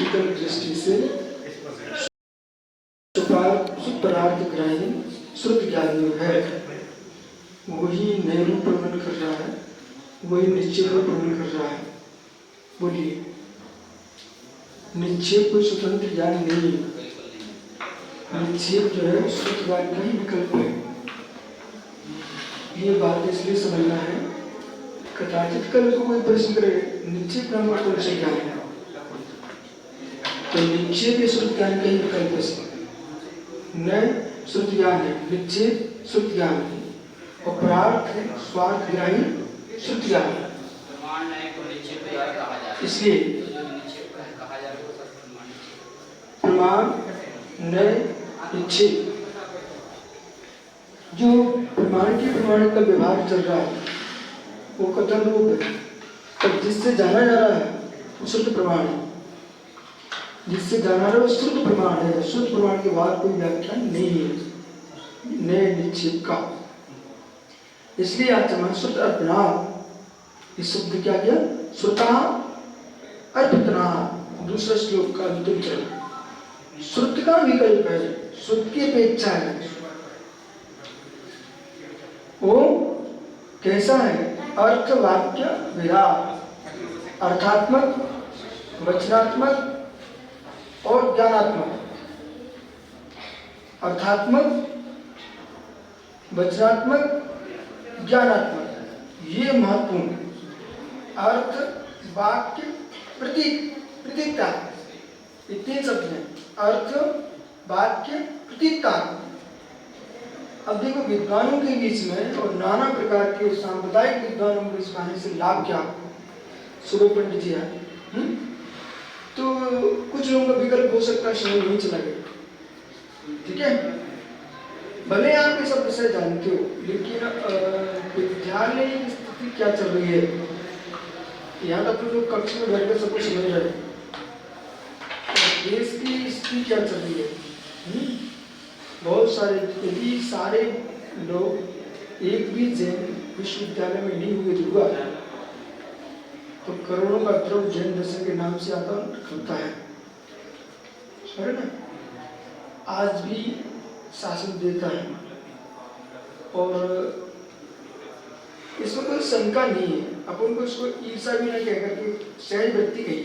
शीतल दृष्टि से सुपरार्थ ग्राही श्रुत ज्ञानी है, वही नए रूप प्रवण कर रहा है, वही निश्चय रूप प्रवण कर रहा है। बोलिए, निक्षेप कोई स्वतंत्र ज्ञान नहीं है, निक्षेप जो है श्रुत ज्ञान का ही विकल्प है। ये बात इसलिए समझना है, कदाचित कल को कोई प्रश्न करे निक्षेप नाम का कौन सा ज्ञान है, तो निक्षेप ये श्रुत ज्ञान का ही विकल्प है। नए श्रुत ज्ञान है, निक्षेप श्रुत ज्ञान है, और परार्थ है स्वार्थ ग्राही श्रुत ज्ञान है। इसलिए प्रमाण नए निक्षेप, जो प्रमाण की प्रमाण का व्यवहार चल रहा है वो कथन रूप है, पर जिससे जाना जा रहा है वो शुद्ध प्रमाण है, जिससे जाना रहा है वो शुद्ध प्रमाण है। शुद्ध प्रमाण के बाद कोई व्याख्यान नहीं है नए निक्षेप का। इसलिए आज हमारा शुद्ध अर्पणा, इस शब्द क्या किया, श्रुता अर्पितना, दूसरा श्लोक का अंतिम चरण। श्रुत का विकल्प है, श्रुत की अपेक्षा है। वो कैसा है, अर्थ वाक्य विराट, अर्थात्मक, वचनात्मक और ज्ञानात्मक। अर्थात्मक, वचनात्मक, ज्ञानात्मक, ये महत्वपूर्ण। अर्थ, वाक्य, प्रतीक, प्रतीकता, ये तीन शब्द हैं। अर्थ, वाक्य, प्रतीकता। अब देखो विद्वानों के बीच में और नाना प्रकार के सांप्रदायिक विद्वानों के बीच में से लाभ क्या, सुबह पंडित जी आए, तो कुछ लोगों का विकल्प हो सकता है समय नहीं चला गया, ठीक है, भले आप ये सब विषय जानते हो, लेकिन विद्यालय की स्थिति क्या चल रही है, यहाँ तक तो लोग कक्ष में बैठकर सब कुछ समझ रहे हैं, देश की स्थिति क्या चल रही है। बहुत सारे, यदि सारे लोग एक भी जैन विश्वविद्यालय में नहीं हुए हुआ तो करोड़ों का द्रव्य जैन दर्शन के नाम से आता होता है ना, आज भी शासन देता है, और इसमें कोई शंका नहीं है। अपन को इसको ईर्षा भी ना कह करके सहज वृत्ति कही,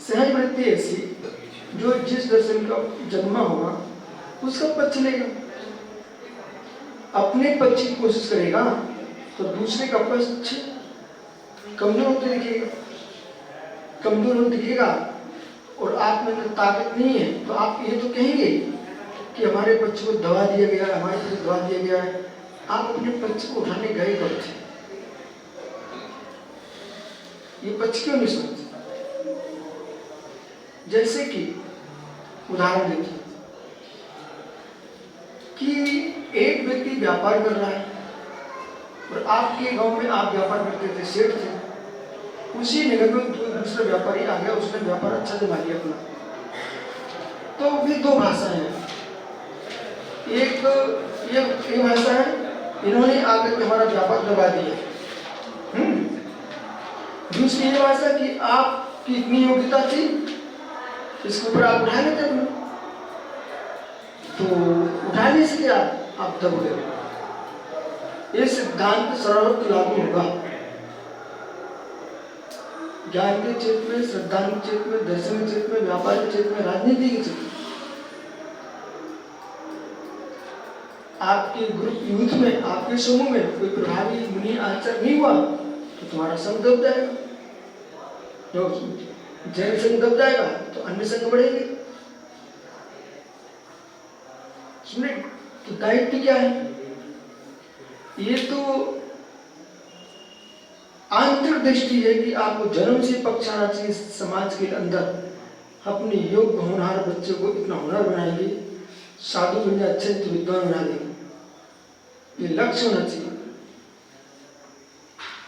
सहज वृत्ति ऐसी जो जिस दर्शन का जन्मा होगा उसका पक्ष लेगा, अपने पक्ष की कोशिश करेगा तो दूसरे का पक्ष कमजोर होते दिखेगा, कमजोर होते दिखेगा, और आप में ताकत नहीं है तो आप ये तो कहेंगे कि हमारे पक्ष को दबा दिया गया है, हमारे पक्ष को दबा दिया गया है। आप अपने पक्ष को उठाने गए कब थे, ये पक्ष क्यों नहीं समझते। जैसे कि उदाहरण देते कि एक व्यक्ति व्यापार कर रहा है और आपके गांव में आप व्यापार करते थे, सेठ थे, उसी नगर में दूसरा व्यापारी आ गया, उसने व्यापार अच्छा जमा लिया अपना, तो भी दो भाषाएं हैं। एक ये भाषा है, इन्होंने आकर के हमारा व्यापार दबा दिया। दूसरी ये भाषा कि आपकी इतनी योग्यता थी, इसके ऊपर आप उठा लेते थे, तो उठा नहीं सके आप दब गए। ये सिद्धांत सर्वत्र लागू होगा, ज्ञान के क्षेत्र में, श्रद्धा के क्षेत्र में, दर्शन के क्षेत्र में, व्यापार के क्षेत्र में, राजनीति के क्षेत्र में। आपके ग्रुप यूथ में, आपके समूह में कोई प्रभावी मुनि आचार्य नहीं हुआ तो तुम्हारा संघ दब जाएगा, जो जैन संघ दब जाएगा तो अन्य संघ बढ़ेंगे। सुने, तो दायित्व क्या है, ये तो आंतरिक दृष्टि है कि आपको जन्म से पक्ष आना चाहिए समाज के अंदर, अपने योग्य होनहार बच्चे को इतना हुनर बनाएंगे, साधु बन जाए, अच्छे विद्वान बना देंगे, ये लक्ष्य होना चाहिए।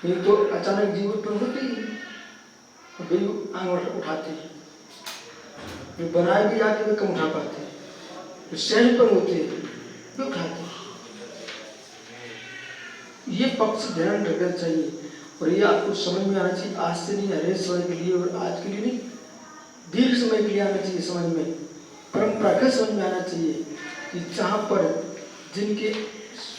ये तो अचानक जीवन पर होती है, आंगन उठाते हैं, जो बनाए भी जाते वे कम उठा पाते हैं, जो सहज पर होते हैं वे उठाते हैं। ये पक्ष ध्यान रखना चाहिए। और ये आपको समझ में आना चाहिए, आज से नहीं, हरे समय के लिए और आज के लिए नहीं, दीर्घ समय के लिए आना चाहिए समझ में, परंपरागत समझ में आना चाहिए कि जहाँ पर जिनके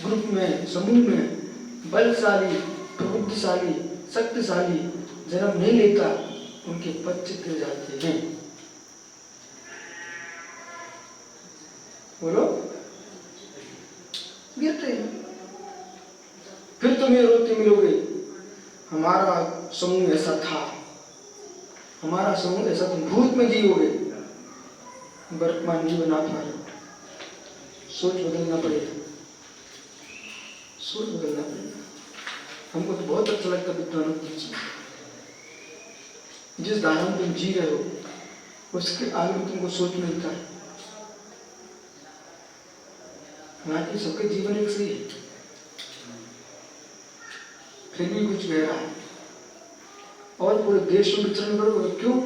ग्रुप में, समूह में बलशाली, प्रबुद्धशाली, शक्तिशाली जन्म नहीं लेता, उनके पद चित्र जाते हैं। बोलो, गिरते हैं। फिर तुम ये रोते मिलोगे, हमारा समूह ऐसा था, हमारा समूह ऐसा, तुम भूत में जियोगे, वर्तमान नहीं बना पा रहे। सोच बदलना पड़ेगा, सोच बदलना पड़ेगा। हमको तो बहुत अच्छा लगता है विद्वानों की चीज, जिस धारा में तुम जी रहे हो उसके आगे भी तुमको सोच मिलता है। हालांकि सबके जीवन एक सही है, फिर भी कुछ गहरा है। और पूरे देश में विचरण करोगे, क्यों?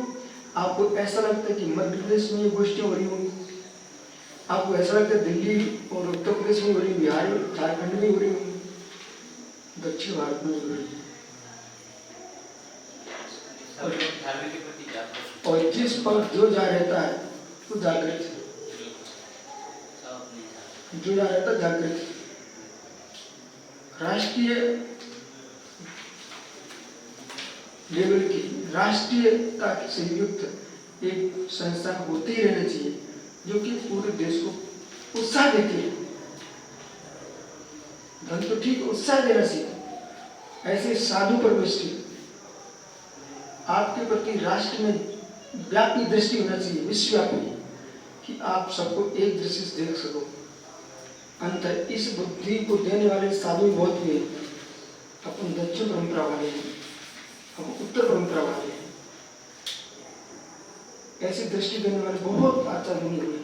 आपको ऐसा लगता है कि मध्य प्रदेश में ये गोष्ठियां हो रही होंगी, आपको ऐसा लगता है दिल्ली और उत्तर प्रदेश में हो रही, बिहार में, झारखंड में हो रही होंगी, दक्षिण भारत में हो रही है। और जिस पंख जो जा रहता है वो जागृत है, जो जा रहता है जागृत है। राष्ट्रीय लेवल की, राष्ट्रीयता से युक्त एक संस्था होती ही रहना चाहिए जो कि पूरे देश को उत्साह देती है। धन तो ठीक, उत्साह देना चाहिए। ऐसे साधु परमेष्ठी आपके प्रति राष्ट्र में व्यापी दृष्टि होना चाहिए, विश्वव्यापी, कि आप सबको एक दृष्टि से देख सको। अंतर इस बुद्धि को देने वाले साधु बहुत हुए। अपन दक्षिण परंपरा वाले हैं, हम उत्तर परंपरा वाले हैं। ऐसी दृष्टि देने वाले बहुत आचार्य मुनि हुए,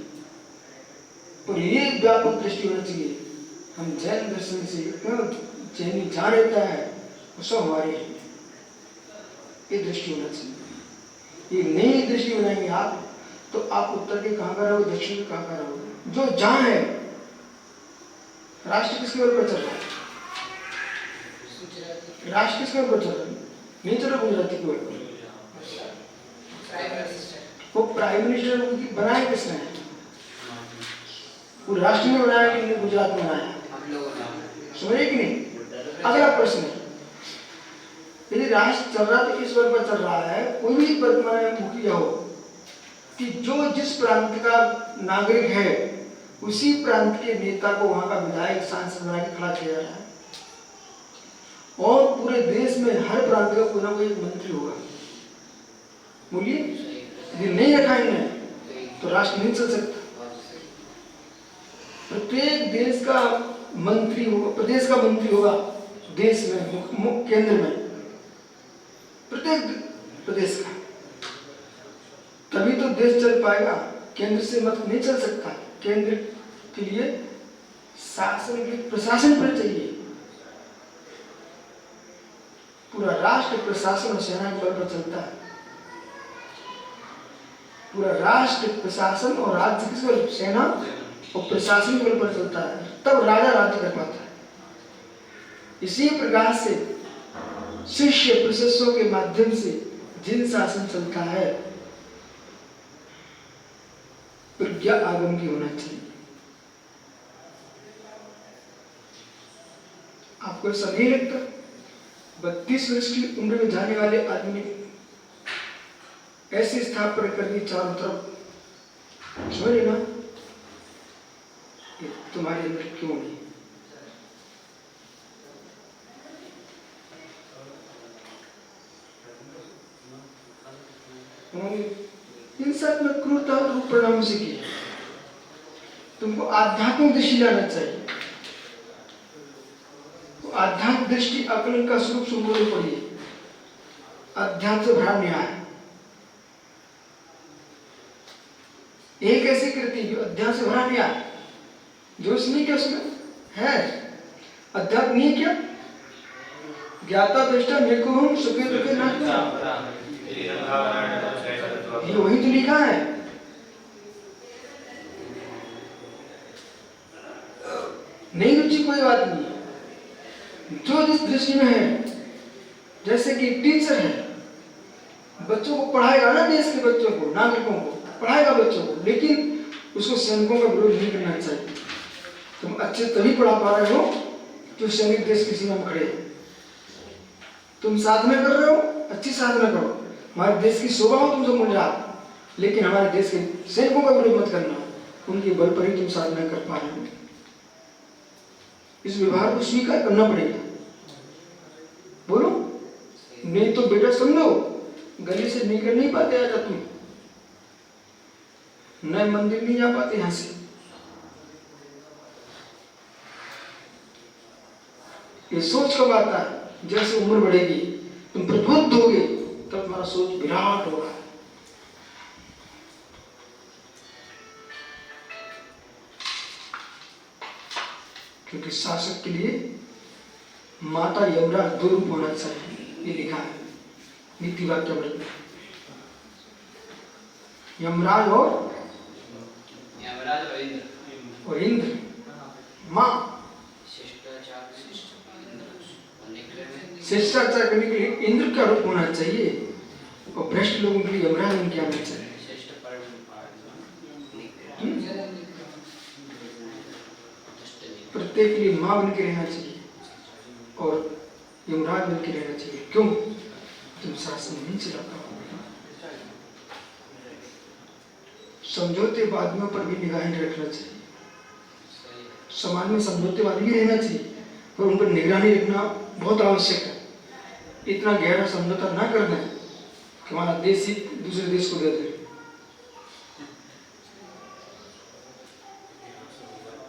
पर ये व्यापक दृष्टि होना चाहिए। हम जैन दर्शन से जैनी जहाँ रहता है वो सब हमारे हैं, ये दृष्टि होना चाहिए। ये नई दृष्टि बनाएंगे आप तो आप उत्तर के कहाँ का रहोगे, दक्षिण के कहाँ का रहोगे। जो जहाँ है, राष्ट्र किसके बल पर चल रहा है? राष्ट्र किसके बल पर चल रहा है? नहीं चल रहा गुजराती के बल पर। वो प्राइम मिनिस्टर बनाया किसने? वो राष्ट्र में बनाया कि गुजरात में बनाया? समझे कि नहीं? अगला प्रश्न है, यदि राष्ट्र चल रहा तो इस वर्ग पर चल रहा है, कोई भी वर्तमान में मुखिया हो कि जो जिस प्रांत का नागरिक है उसी प्रांत के नेता को वहां का विधायक, सांसद बना के खड़ा किया जा रहा है। और पूरे देश में हर प्रांत का कोई ना कोई मंत्री होगा। बोलिए, यदि नहीं रखा इन्हें तो राष्ट्र नहीं चल सकता। प्रत्येक देश का मंत्री होगा, प्रदेश का मंत्री होगा, देश में, केंद्र में, प्रत्येक प्रदेश का, तभी तो देश चल पाएगा। केंद्र से मत नहीं चल सकता। केंद्र के लिए शासन के प्रशासन पर चाहिए। पूरा राष्ट्र प्रशासन और सेना के बल पर चलता है। पूरा राष्ट्र प्रशासन और राज्य किस बल, सेना और प्रशासन के बल पर चलता है, तब राजा राज्य कर पाता है। इसी प्रकार से शिष्य प्रशिष्यों के माध्यम से जिन शासन चलता है, प्रज्ञा आगम की होना चाहिए। आपको ऐसा नहीं लगता 32 वर्ष की उम्र में जाने वाले आदमी ने ऐसी स्थापना कर दी चारों तरफ? समझ ना, तुम्हारे अंदर क्यों नहीं? इंसान में क्रूरता रूप परिणाम से किया। तुमको आध्यात्मिक दृष्टि लाना चाहिए। तो आध्यात्मिक दृष्टि अकल का स्वरूप सुनने पड़िए। अध्यात्म से भरा न्याय एक ऐसी कृति जो अध्यात्म से भरा न्याय, जो इसमें क्या उसमें है? अध्यात्म नहीं क्या? ज्ञाता दृष्टा मेको हम सुखे दुखे नाटक, ये वही तो लिखा है। नहीं रुचि कोई बात नहीं, जो जिस दृष्टि में है जैसे कि टीचर है, बच्चों को पढ़ाएगा ना, देश के बच्चों को, नागरिकों को पढ़ाएगा बच्चों को, लेकिन उसको सैनिकों का विरोध नहीं करना चाहिए। तुम अच्छे तभी पढ़ा पा रहे हो जो सैनिक देश की सीमा में खड़े हैं। तुम साधना कर रहे हो, अच्छी साधना करो, हमारे देश की शोभा हो तुम सब मुझा, लेकिन हमारे देश के सैनिकों का विरोध मत करना, उनके बल पर ही तुम साधना कर पा रहे हो। इस व्यवहार को स्वीकार करना पड़ेगा। बोलो, नहीं तो बेटा समझो, गली से निकल नहीं पाते आजा तुम, नए मंदिर नहीं जा पाते यहां से। ये सोच कब आता है? जैसे उम्र बढ़ेगी, तुम प्रबुद्ध होगे, तब तुम्हारा सोच विराट होगा। क्योंकि शासक के लिए माता यमराज दो रूप होना चाहिए, ये लिखा है नीति वाक्यामृत में। यमराज और इंद्र, माँ शिष्टाचार करने के लिए इंद्र का रूप होना चाहिए, और भ्रष्ट लोगों के लिए यमराज उनके आना चाहिए। प्रत्येक के लिए माँ बन के रहना चाहिए और यमराज बन के रहना चाहिए। क्यों? तुम शासन नहीं चला पाओगे। समझौतेवादियों पर भी निगाहें रखना चाहिए। समाज में समझौतेवादी भी रहना चाहिए, पर उन पर निगरानी रखना बहुत आवश्यक है। इतना गहरा समझौता ना करना है कि हमारा देश ही दूसरे देश को दे दे।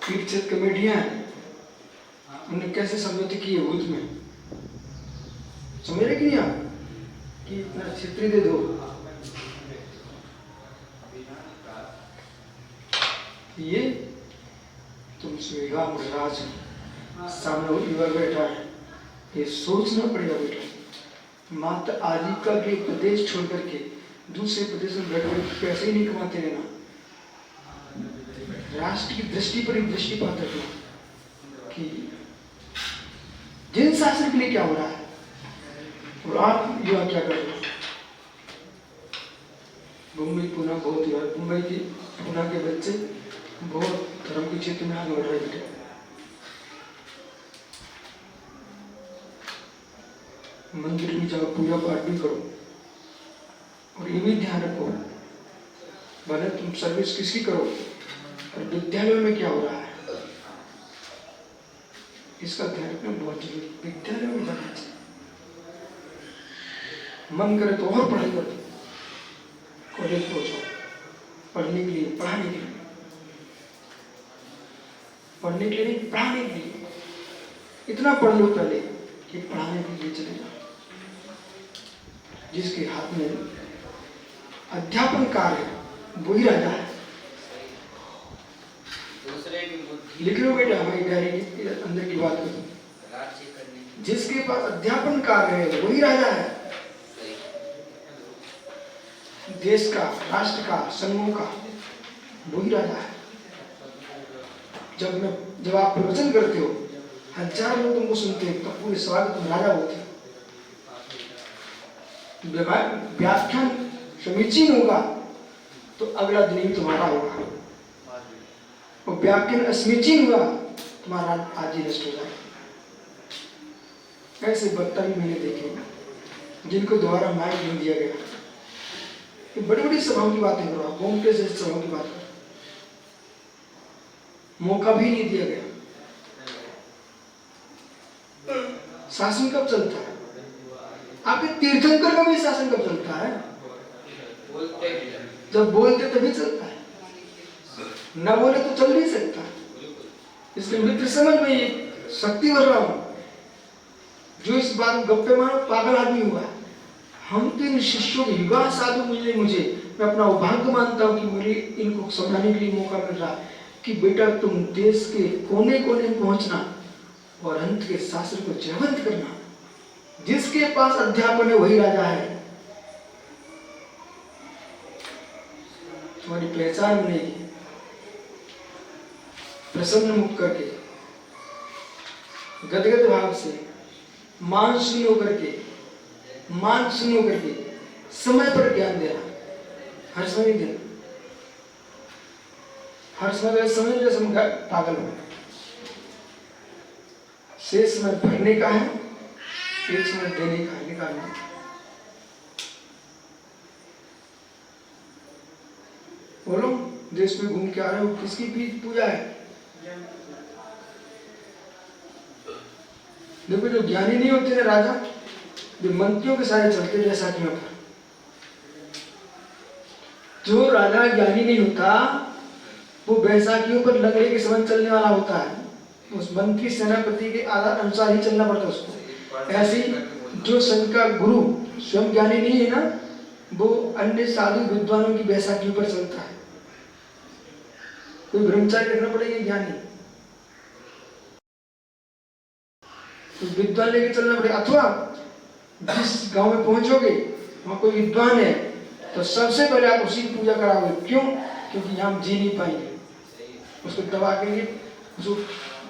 पीठ छेद कमेटियां उन्होंने कैसे समझौते किए भूत में, समझ रहे कि नहीं आप, कि इतना क्षेत्रीय दे दो, ये तुम स्वेगा मुराज सामने युवा बैठा है, ये सोचना पड़ेगा बेटा। मात्र आजीविका के प्रदेश छोड़ करके दूसरे प्रदेश में बैठ कर पैसे ही नहीं कमाते रहना। राष्ट्र की दृष्टि पर एक दृष्टिपात रखना कि जिन शासन के लिए क्या हो रहा है और आप युवा क्या कर रहे हो। मुंबई पुणे बहुत युवा, मुंबई की पुणे के बच्चे बहुत धर्म के क्षेत्र में आगे बढ़ रहे हैं। मंदिर में जाओ, पूजा पाठ भी करो, और ये भी ध्यान रखो भले तुम सर्विस किसकी करो, और विद्यालय में क्या हो रहा है इसका ध्यान रखना बहुत जरूरी। विद्यालय में जाना चाहिए, मन करे तो और पढ़ाई करो, कॉलेज पहुंचो, पढ़ने के लिए, पढ़ाने के लिए, पढ़ने के लिए नहीं, पढ़ाने के लिए। इतना पढ़ लो पहले कि पढ़ाने के लिए चले जाओ। जिसके हाथ में अध्यापन कार्य है वही राजा है। लिख लो बेटा, हमारी डायरी के अंदर की बात करो। जिसके पास अध्यापन कार्य है वही राजा है। देश का, राष्ट्र का, संघों का वही राजा है। जब आप प्रवचन करते हो, हजार लोग तुमको सुनते हैं, तब पूरे सवाल तुम राजा होते हो। व्याख्यान समीचीन होगा तो अगला दिन ही तुम्हारा होगा, और व्याख्यान असमीचीन हुआ तुम्हारा आज ही नष्ट हो जाएगा। ऐसे वक्ता भी मैंने देखे जिनको द्वारा माइक नहीं दिया गया। ये बड़ी बड़ी सभाओं की बातें करो, बोमके से सभाओं की बात करो, मौका भी नहीं दिया गया। शासन कब चलता है? आपके तीर्थंकर का भी शासन कब चलता है? जब बोलते तभी चलता है, न बोले तो चल नहीं सकता। इसलिए मित्र समझ में ये शक्ति भर रहा हूं, जो इस बात गप्पे मारो पागल आदमी हुआ। हम तो इन शिष्यों के युवा साधु मुझे मैं अपना सौभाग्य मानता हूं कि मुझे इनको समझाने के लिए मौका मिल रहा है कि बेटा तुम देश के कोने कोने में पहुंचना और अंत के शासन को जयवंत करना। जिसके पास अध्यापन है वही राजा है। तुम्हारी पहचान बनेगी प्रसन्न मुख करके, गदगद भाव से, मान शून्य होकर के, मान सुनो करके समय पर ज्ञान देना, हर समय देना, हर समय जैसे हम पागल हो, शेष समय भरने का है, एक समय देने का, निकालना। बोलो, देश में घूम के आ रहे हो, किसकी पूजा है? देखो, जो ज्ञानी नहीं होते ना राजा, जो मंत्रियों के सारे चलते बैसाखियों पर। जो राजा ज्ञानी नहीं होता वो बैसाखियों पर लंगड़े के समान चलने वाला होता है, उस मंत्री सेनापति के आधार अनुसार ही चलना पड़ता है उसको। ऐसे जो संघ का गुरु स्वयं ज्ञानी नहीं है ना, वो अन्य साधु विद्वानों की बैसाखियों पर चलता है। कोई ब्रह्मचारी रखना पड़ेगा ज्ञानी, तो विद्वान लेके चलना पड़ेगा। अथवा जिस गांव में पहुंचोगे वहां कोई विद्वान है तो सबसे पहले आप उसी की पूजा कराओगे। क्यों? क्योंकि हम जी नहीं पाएंगे, उसको दबा के लिए उसको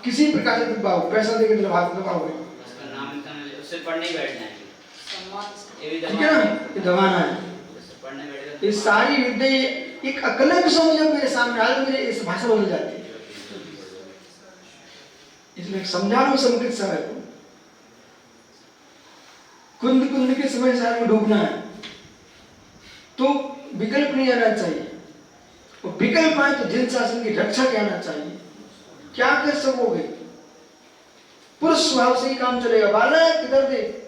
किसी प्रकार से दबाओ, पैसा देकर दबाओगे, उससे पढ़ने बैठ जाएंगे, ठीक है ना? ये दबाना है। ये सारी विद्या एक अकलन समझ जब मेरे सामने आए तो मेरे इस भाषा बोली जाती है, इसलिए समझा रहा हूं संस्कृत समय को। कुंद कुंद के समय सार में डूबना है तो विकल्प नहीं आना चाहिए, और विकल्प आए तो जिन शासन की रक्षा के आना चाहिए। क्या कर सकोगे? पुरुष स्वभाव से ही काम चलेगा। बालक इधर देख,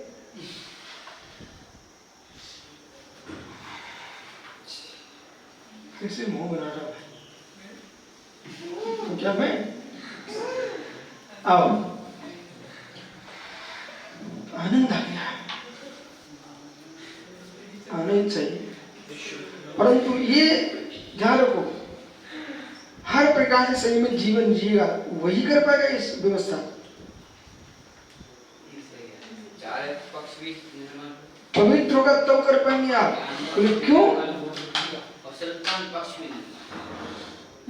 कैसे मुंह बना रहा है तो क्या मैं आओ, आनंद आ गया, आनंद चाहिए। परंतु ये ध्यान रखो, हर प्रकार से संयमित जीवन जिएगा वही कर पाएगा इस व्यवस्था। पवित्र होगा तब कर पाएंगे आप। क्यों?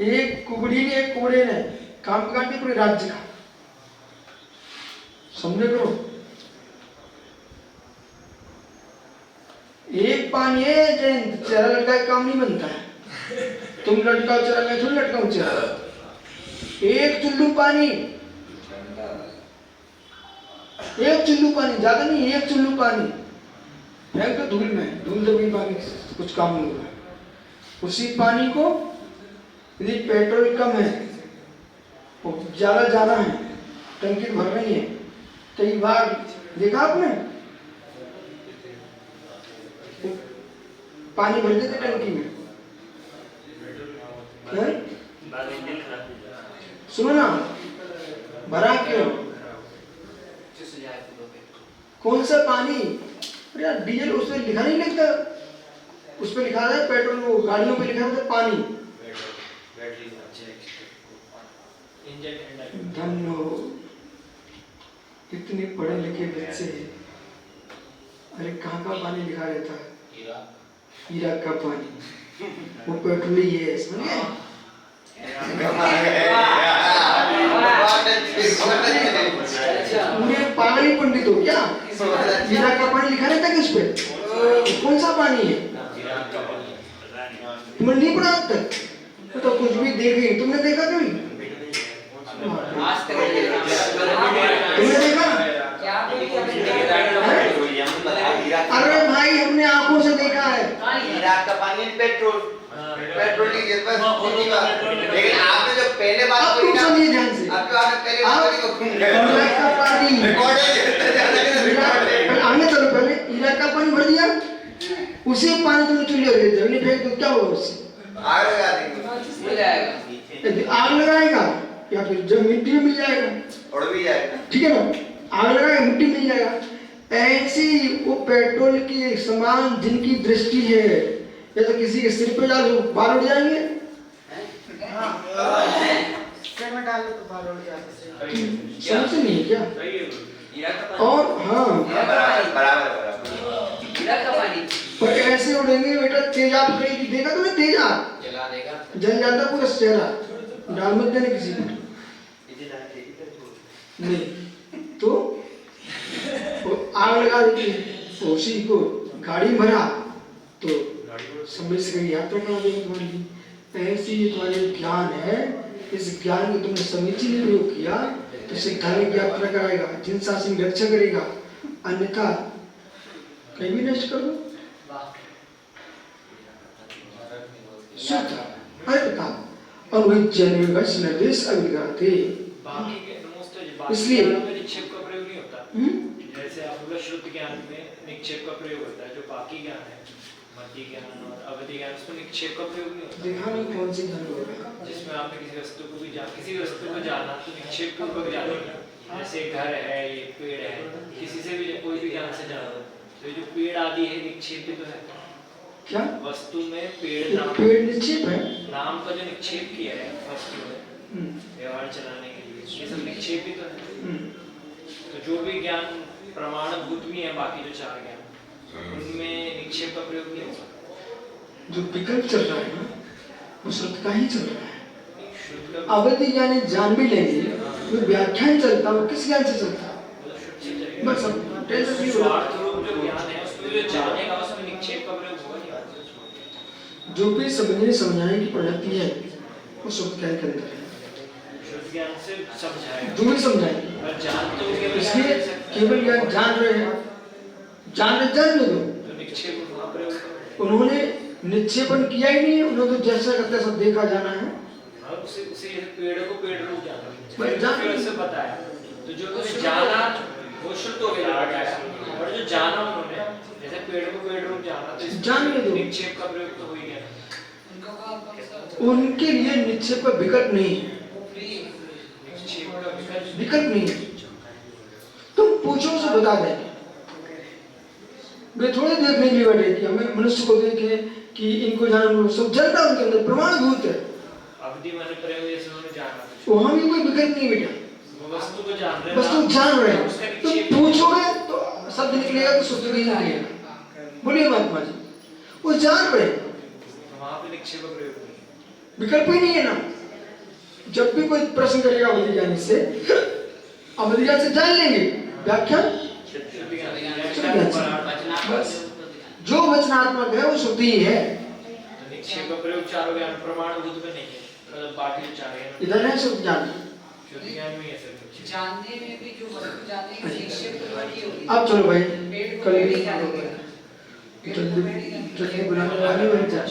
एक कुबड़ी ने एक कोड़े ने काम काट दिया पूरे राज्य का, समझे करो। एक पानी है जयंत, चेहरा लटका के काम नहीं बनता है। तुम लटकाओ चेहरा, मैं थोड़ी लटकाऊं चेहरा। एक चुल्लू पानी, एक चुल्लू पानी, ज्यादा नहीं, एक चुल्लू पानी फेंक दो धूल में, धूल से भी पानी कुछ काम नहीं होगा। उसी पानी को यदि पेट्रोल कम है और ज्यादा जाना है, टंकी भर रही है, कई बार देखा आपने पानी भर देते टंकी में, सुनो ना, भरा क्यों? कौन सा पानी? अरे यार डीजल उस पर लिखा नहीं लगता, उस पर लिखा है पेट्रोल, वो गाड़ियों पे लिखा था पानी। धन्य हो, इतने पढ़े लिखे बच्चे हैं। अरे कहाँ का पानी लिखा रहता है? इराक का पानी, वो पेट्रोल ही है, समझे? पूरे पागल ही पंडित हो क्या? इराक का पानी लिखा रहता है किस पे? कौन सा पानी है? तुमने नहीं पढ़ा अब तक? तो कुछ भी देखे, तुमने देखा कभी? तुमने देखा? अरे भाई हमने आंखों से देखा है। इराक का पानी पेट्रोल, पेट्रोल डीजल बस उसी का। लेकिन आपने जो पहले बात कही ना, सुनिए ध्यान से, आपने पहले बात कही इराक का पानी, आगे चलो, पहले इराक का पानी भर दिया, उसी पानी तुमने चूल्हे ले जमीन फेंक दो, क्या होगा उससे? आग लगा देंगे, आग लगाएगा या फिर जब मिट्टी में मिल जाएगा, उड़ भी जाएगा, ठीक है ना? आग लगाएगा मिट्टी मिल जाएगा। ऐसी वो पेट्रोल के समान जिनकी दृष्टि है, या तो किसी के सिर पे डालो बाल उड़ जाएंगे, समझ नहीं क्या? और हाँ बराबर पर ऐसे उड़ेंगे बेटा, तेजाब कहीं देखा तुमने? तेजाब जल जाता पूरा चेहरा, डाल मत देने किसी को नहीं तो आग लगा देती है। उसी को गाड़ी में भरा तो समय से कहीं यात्रा करा देगा तुम्हारे लिए। ऐसे ही तुम्हारे ज्ञान है, इस ज्ञान को तुमने समीचीन प्रयोग किया तो इसे धार्मिक यात्रा कराएगा, जिन शासन रक्षा करेगा, अन्यथा कहीं भी नष्ट कर दो। निर्देश अभिगाते, इसलिए निक्षेप का प्रयोग नहीं होता। जैसे आप बोला शुद्ध ज्ञान में निक्षेप का प्रयोग होता है, जो बाकी ज्ञान है मध्य ज्ञान और अवधि ज्ञान, उसमें निक्षेप का प्रयोग नहीं होता। देखा नहीं कौन सी ज्ञान होगा जिसमें आपने किसी वस्तु को जाना तो निक्षेप पूर्वक जानेंगे। जैसे घर है, ये पेड़ है, किसी से भी कोई भी ज्ञान से जाना तो ये जो पेड़ आदि है निक्षेप तो है। क्या वस्तु में पेड़ नाम, पेड़ निक्षेप है, नाम का जो निक्षेप किया है वस्तु में व्यवहार चलाने के लिए, ये सब निक्षेप ही तो है। तो जो भी ज्ञान प्रमाणभूत भी है, बाकी जो चार ज्ञान उनमें निक्षेप का प्रयोग नहीं होगा। जो विकल्प चल रहा है ना वो शुद्ध का ही चल रहा है। अवधि यानी जान भी लेंगे, वो व्याख्यान चलता है, वो किस ज्ञान से चलता है? बस अब टेंशन फ्री हो रहा है। जो ज्ञान है उसमें जो जानेगा उसमें निक्षेप का प्रयोग होगा नहीं। जो भी समझने समझाने की प्रवृत्ति है वो शुद्ध ज्ञान के अंदर है। शुद्ध ज्ञान से समझाएगा, जो भी समझाएंगे, पर जान तो केवल इसलिए केवल ज्ञान जान रहे हैं, जान ले दो। तो निक्षेप का प्रयोग उन्होंने निक्षेपण किया ही नहीं, उन्होंने तो जैसा करते सब देखा जाना है। उसे पेड़ को पेड़ रूप जाना, बस जान फिर उससे बताया तो जो कुछ जाना वो शुद्ध हो गया बताया, और जो जाना उन्होंने जैसे पेड़ को पेड़ रूप जाना तो जान ले दो। निक्षेप का प्रयोग तो हो ही गया। उनके लिए निक्षेप का विकल्प नहीं है, निक्षेप का विकल्प नहीं है। तुम पूछो से बता देंगे। वे थोड़े देखने के लिए बैठे कि हमें मनुष्य को देखे कि इनको जाना, सब जनता उनके अंदर प्रमाणभूत है। अवधि माने प्रयोग जैसे उन्होंने जाना, वहां भी कोई विकल्प नहीं बेटा, वो वस्तु को जान रहे हैं, वस्तु जान रहे हैं। तुम पूछोगे तो शब्द निकलेगा तो शुद्ध ही निकलेगा। बोलिए महात्मा जी, वो जान रहे हैं, वहां पे निक्षेप का प्रयोग नहीं, विकल्प ही नहीं है ना। जब भी कोई प्रश्न करेगा अवधि ज्ञानी से, अवधि ज्ञान से जान लेंगे व्याख्यान, जो वचनात्मक है वो शुद्ध ही है। निक्षेप का प्रयोग चारों ज्ञान प्रमाणभूत में नहीं है, मतलब बाकी चार ज्ञान इधर है शुद्ध ज्ञान, शुद्ध ज्ञान में है सिर्फ जानने में भी जो वस्तु जानने की निक्षेप प्रवृत्ति होगी। अब चलो भाई कल पेड़ जल्दी बुलाने वाले बन जाए।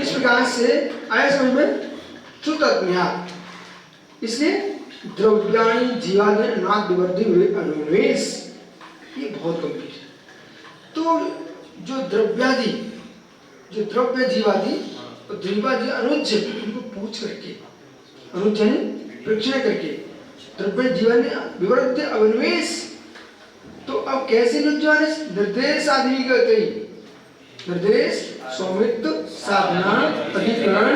इस प्रकार से आया समझ में शुद्ध अज्ञान। इसलिए द्रव्याणि जीवादि अनाद विवर्धि हुए अनुवेश, ये बहुत गंभीर है। तो जो द्रव्यादि, जो द्रव्य जीवादि और द्रव्यादि अनुज, उनको पूछ करके, अनुज यानी परीक्षण करके, द्रव्य जीवन विवर्ध अवन्वेष। तो अब कैसे निर्देश आदि कहते हैं, निर्देश सौमित्र साधना अधिकरण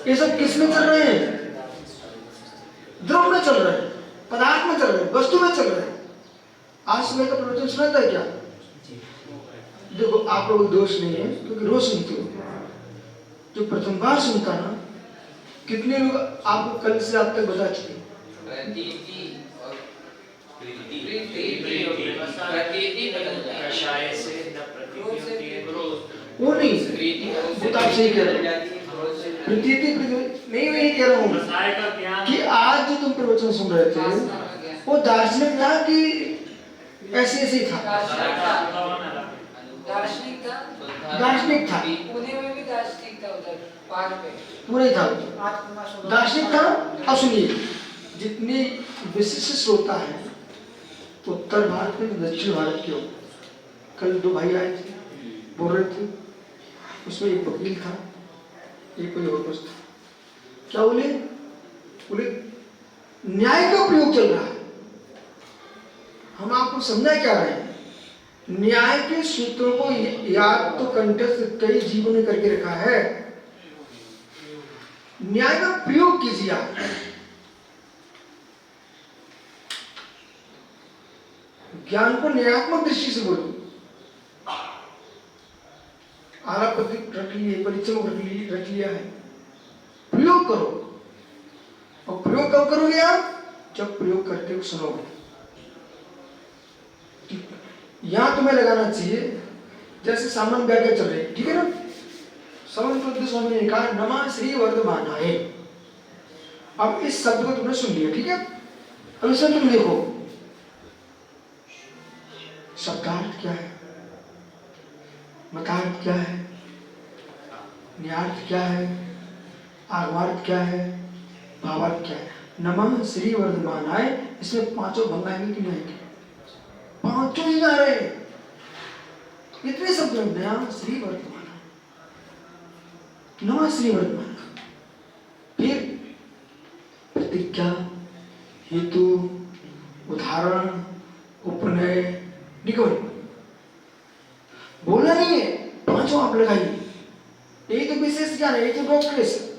ये सब किस में चल रहे हैं? द्रव्य में चल रहे हैं, पदार्थ में चल रहे हैं, वस्तु में चल रहे हैं। आज सुबह का प्रवचन सुना था क्या? देखो आप लोग दोष नहीं है क्योंकि रोज सुनते हो। जो प्रथम बार सुनता ना, कितने लोग आपको कल से आप तक बता चुके? वो नहीं, वो तो आप सही कह रहे हो। प्रतीति नहीं, मैं ये कह रहा हूँ कि आज जो तुम प्रवचन सुन रहे थे वो दार्शनिक था कि ऐसे ऐसे ही था? दार्शनिक था, पुणे में भी दार्शनिक था, उधर पार पे पूरा ही था, दार्शनिक था। अब सुनिए, जितने विशिष्ट श्रोता है उत्तर भारत में, दक्षिण भारत के हो। कल दो भाई आए थे, बोल रहे थे, उसमें एक वकील था, एक कोई और कुछ था। क्या बोले? बोले न्याय का प्रयोग चल रहा है। हम आपको समझा क्या रहे हैं? न्याय के सूत्रों को याद तो कंठस्थ कई जीवों ने करके रखा है, न्याय का प्रयोग कीजिए आप। ज्ञान को न्यायात्मक दृष्टि से बोलो। आरापति रख लिए, परिचय रख लिया है, प्रयोग करो। और प्रयोग कब करोगे आप? जब प्रयोग करते हो सुनो। यहां तुम्हें लगाना चाहिए जैसे सामान्य व्याख्या चल रही है, ठीक है ना। समन्वय स्वामी ने कहा नमः श्री वर्धमानाय। अब इस शब्द को तुमने सुन लिया, ठीक है। अब इसमें तुम देखो शब्दार्थ क्या है, मतार्थ क्या है, न्यार्थ क्या है, आगमार्थ क्या है, भावार्थ क्या है। नमः श्री वर्धमानाय, इसमें पांचों भंग आएंगे कि नहीं आएंगे? पांचों ही आ रहे हैं। इतने शब्द नया श्री वर्धमान, नमः श्री वर्धमान। फिर प्रतिज्ञा, हेतु, उदाहरण, उपनय, निगम। बोलना नहीं है, पांचों आप लगाइए। यही तो विशेष ज्ञान है, यही तो डॉक्टरेट।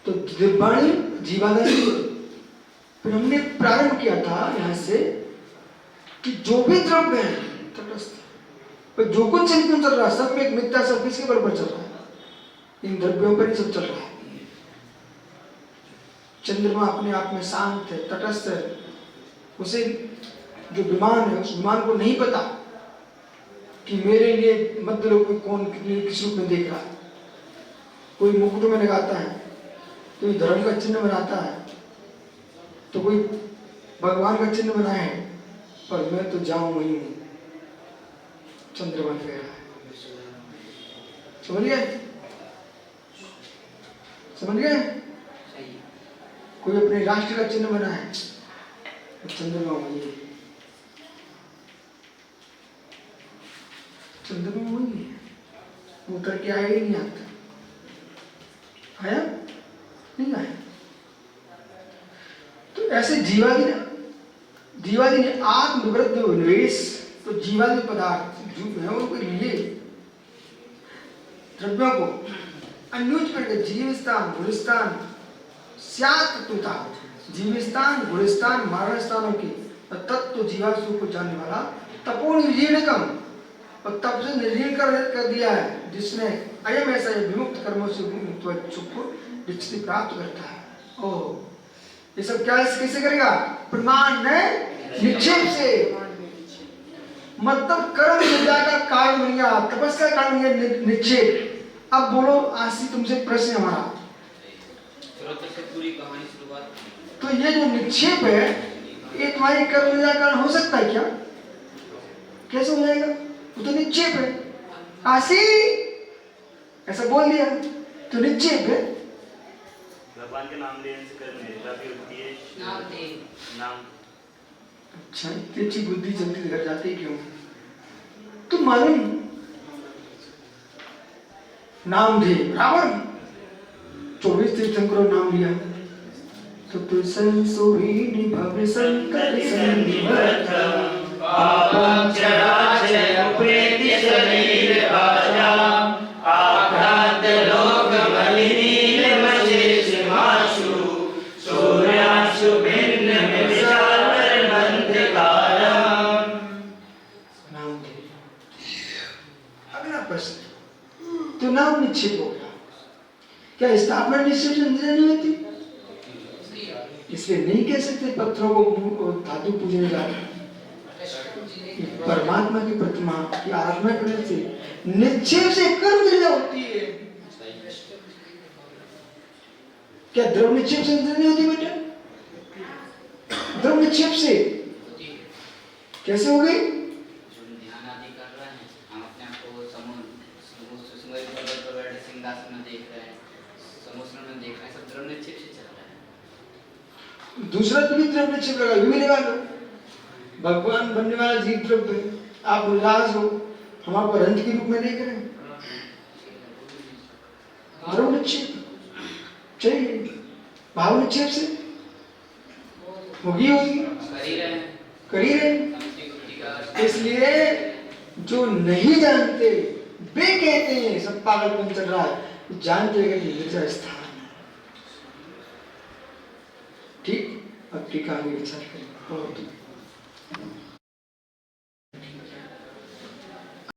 तो दिव्यवाणी जीवादर्शी। फिर हमने प्रारंभ किया था यहां से कि जो भी द्रव्य है तटस्थ, पर जो कुछ चिंतन चल रहा है सब में एक मिथ्या सब किसके बराबर चल रहा है? इन द्रव्यों पर ही सब चल रहा है। चंद्रमा अपने आप में शांत है, तटस्थ है। उसे जो विमान है उस विमान को नहीं पता कि मेरे लिए मध्य लोक में कौन किस रूप में देख रहा है। कोई मुकुट में लगाता है, कोई धर्म का चिन्ह बनाता है, तो कोई भगवान का चिन्ह बनाया है, पर मैं तो जाऊं वहीं हूं। चंद्रमा कह रहा है, समझ गए? समझ गए? कोई अपने राष्ट्र का चिन्ह बना है, चंद्रमा वही है। चंद्रमा वही है, उतर के आया ही नहीं आता। आया नहीं आया। तो ऐसे जीवादि ने आत्मवृद्ध निवेश, तो जीवादि पदार्थ जो है उनको लिए द्रव्यों को अन्योज करके जीवस्थान गुणस्थान स्यात्तुता, जीवस्थान गुणस्थान मारण स्थानों की तत्व जीवासु को जानने वाला तपो निर्जीर्णकम, और तप से निर्जीर्ण कर दिया है, जिसने अयम ऐसा विमुक्त कर्मों से मुक्त सुख को विकसित प्राप्त करता है। ओ ये सब क्या कैसे करेगा? प्रमाण निक्षेप से, मतलब कर्म निद्रा का कारण बन गया, तपस्या का कारण बन गया निक्षेप। अब बोलो आशी तुमसे प्रश्न हमारा, से पूरी कहानी शुरुआत। तो ये जो निक्षेप है ये तुम्हारी कर्म निद्रा का कारण हो सकता है क्या? कैसे हो जाएगा? वो तो निक्षेप है। आशी ऐसा बोल दिया तो निक्षेप है। भगवान के नाम लेने से कर्म निद्रा भी होती है। नाम अच्छा, इतनी अच्छी बुद्धि जल्दी घर जाती क्यों? तो मालूम नाम दे रावण 24 तीर्थंकरों नाम लिया, तो संसोहिनी भव संकट सन्निवर्तम पापं चराचरं प्रेति शरीर भाजाम् आक्रांत लोक मलिनीलमशेषमाशु सूर्याशु भिन्न विचार मंत्रकारम्। नाम दे। अगला प्रश्न, तो नाम निक्षेप हो गया, क्या स्थापना निश्चय से इंद्रिय नहीं होती? इसलिए नहीं कह सकते पत्थरों को धातु पूजने जाते। परमात्मा की प्रतिमा की आराधना करने से निक्षेप से कर्म निद्रा होती है। क्या द्रव्य निक्षेप से निद्रा नहीं होती बेटा? द्रव्य निक्षेप से कैसे हो गई? ध्यान आदि कर रहे हैं, हम अपने आप को समुद्र पर्वत पर बैठे सिंहासन में देख रहे हैं, समुद्र में देख रहे हैं, सब द्रव्य निक्षेप से चल रहा है। दूसरा तो भी द्रव्य निक्षेप लगा, भी लगा लो। भगवान बनने वाला जीव द्रव्य है। आप उल्लास हो, हम आपको रंज के रूप में देख रहे हैं, द्रव्य निक्षेप चाहिए। भाव निक्षेप से होगी कर ही रहे। इसलिए जो नहीं जानते वे कहते हैं सब पागलपन चल रहा है, जानते हैं कि गिरजा स्थान है। ठीक, अब टीका में विचार करें।